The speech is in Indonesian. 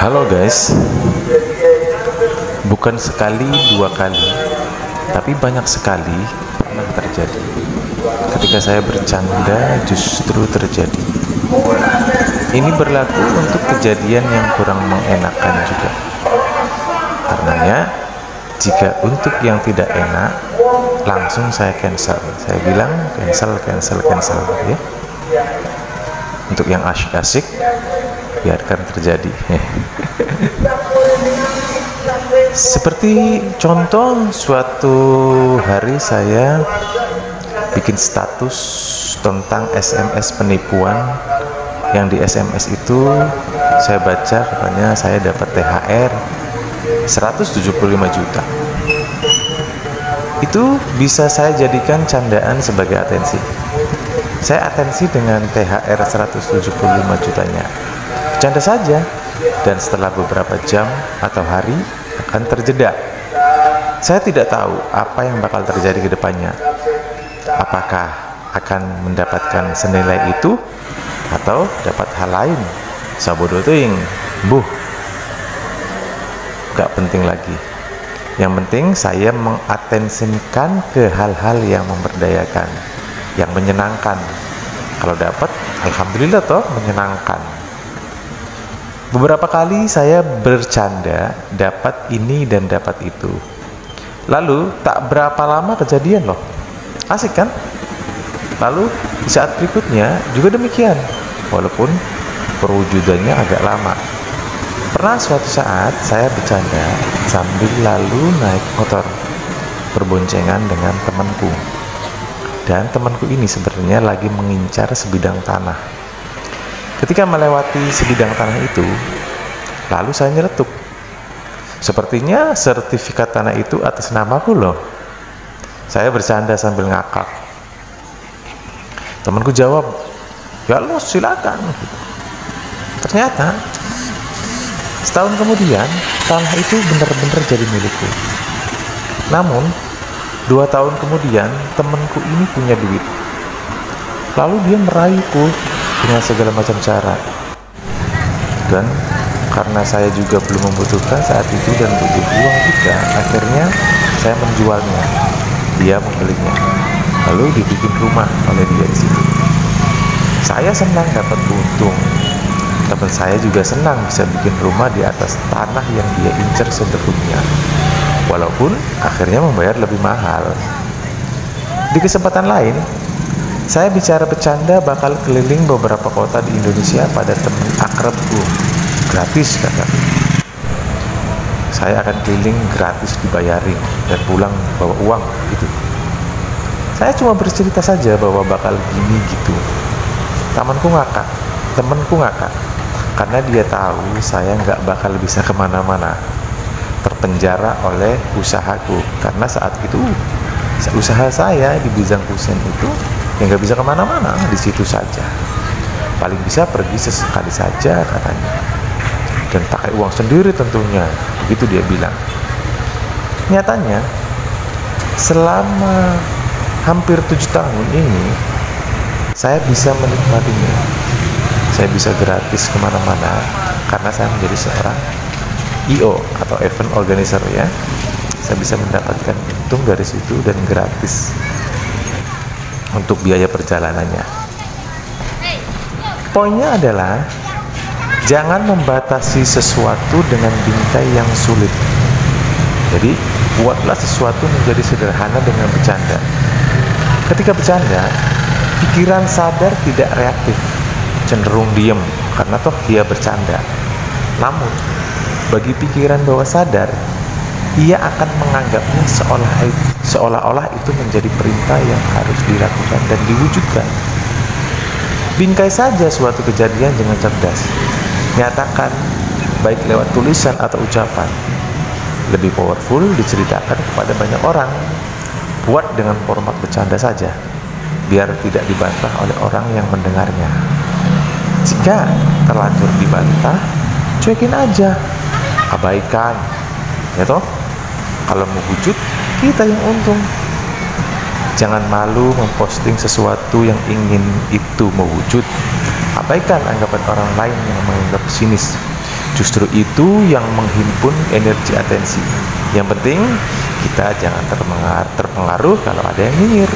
Halo guys, bukan sekali dua kali, tapi banyak sekali pernah terjadi. Ketika saya bercanda justru terjadi. Ini berlaku untuk kejadian yang kurang mengenakan juga. Karenanya, jika untuk yang tidak enak, langsung saya cancel. Saya bilang cancel ya. Untuk yang asyik-asyik, biarkan terjadi. Seperti contoh, suatu hari saya bikin status tentang SMS penipuan, yang di SMS itu saya baca katanya saya dapat THR 175 juta. Itu bisa saya jadikan candaan sebagai atensi. Saya atensi dengan THR 175 jutanya. Bercanda saja, dan setelah beberapa jam atau hari akan terjeda. Saya tidak tahu apa yang bakal terjadi ke depannya. Apakah akan mendapatkan senilai itu atau dapat hal lain? Sabodo ting, gak penting lagi. Yang penting saya mengatensikan ke hal-hal yang memberdayakan, yang menyenangkan. Kalau dapat, alhamdulillah toh, menyenangkan. Beberapa kali saya bercanda, dapat ini dan dapat itu. Lalu tak berapa lama kejadian loh. Asik kan? Lalu di saat berikutnya juga demikian, walaupun perwujudannya agak lama. Pernah suatu saat saya bercanda sambil lalu naik motor berboncengan dengan temanku. Dan temanku ini sebenarnya lagi mengincar sebidang tanah. Ketika melewati sebidang tanah itu, lalu saya nyeletuk. Sepertinya sertifikat tanah itu atas namaku loh. Saya bercanda sambil ngakak. Temanku jawab, ya lo silakan. Ternyata setahun kemudian tanah itu benar-benar jadi milikku. Namun 2 tahun kemudian temanku ini punya duit. Lalu dia meraihku dengan segala macam cara. Dan karena saya juga belum membutuhkan saat itu dan butuh uang juga, akhirnya saya menjualnya. Dia membelinya. Lalu dibikin rumah oleh dia di situ. Saya senang dapat untung. Teman saya juga senang bisa bikin rumah di atas tanah yang dia incer sebelumnya. Walaupun akhirnya membayar lebih mahal. Di kesempatan lain, saya bicara bercanda bakal keliling beberapa kota di Indonesia pada teman akrabku. Gratis kata. Saya akan keliling gratis dibayarin dan pulang bawa uang gitu. Saya cuma bercerita saja bahwa bakal gini gitu. Temanku ngakak, karena dia tahu saya nggak bakal bisa kemana-mana, terpenjara oleh usahaku. Karena saat itu usaha saya di Bijang Kusen itu yang nggak bisa kemana-mana, di situ saja. Paling bisa pergi sesekali saja katanya, dan pakai uang sendiri tentunya, begitu dia bilang. Nyatanya selama hampir 7 tahun ini saya bisa menikmatinya. Saya bisa gratis kemana-mana karena saya menjadi seorang IO atau event organizer ya. Saya bisa mendapatkan untung dari situ dan gratis untuk biaya perjalanannya. Poinnya adalah jangan membatasi sesuatu dengan bingkai yang sulit. Jadi buatlah sesuatu menjadi sederhana dengan bercanda. Ketika bercanda, pikiran sadar tidak reaktif, cenderung diem karena toh dia bercanda. Namun bagi pikiran bawah sadar, ia akan menganggapnya seolah-olah itu menjadi perintah yang harus dilakukan dan diwujudkan. Bingkai saja suatu kejadian dengan cerdas. Nyatakan, baik lewat tulisan atau ucapan. Lebih powerful diceritakan kepada banyak orang. Buat dengan format bercanda saja, biar tidak dibantah oleh orang yang mendengarnya. Jika terlanjur dibantah, cuekin aja, abaikan, ya toh. Kalau mau wujud, kita yang untung. Jangan malu memposting sesuatu yang ingin itu mewujud. Abaikan anggapan orang lain yang menganggap sinis. Justru itu yang menghimpun energi atensi. Yang penting kita jangan terpengaruh kalau ada yang nyinyir.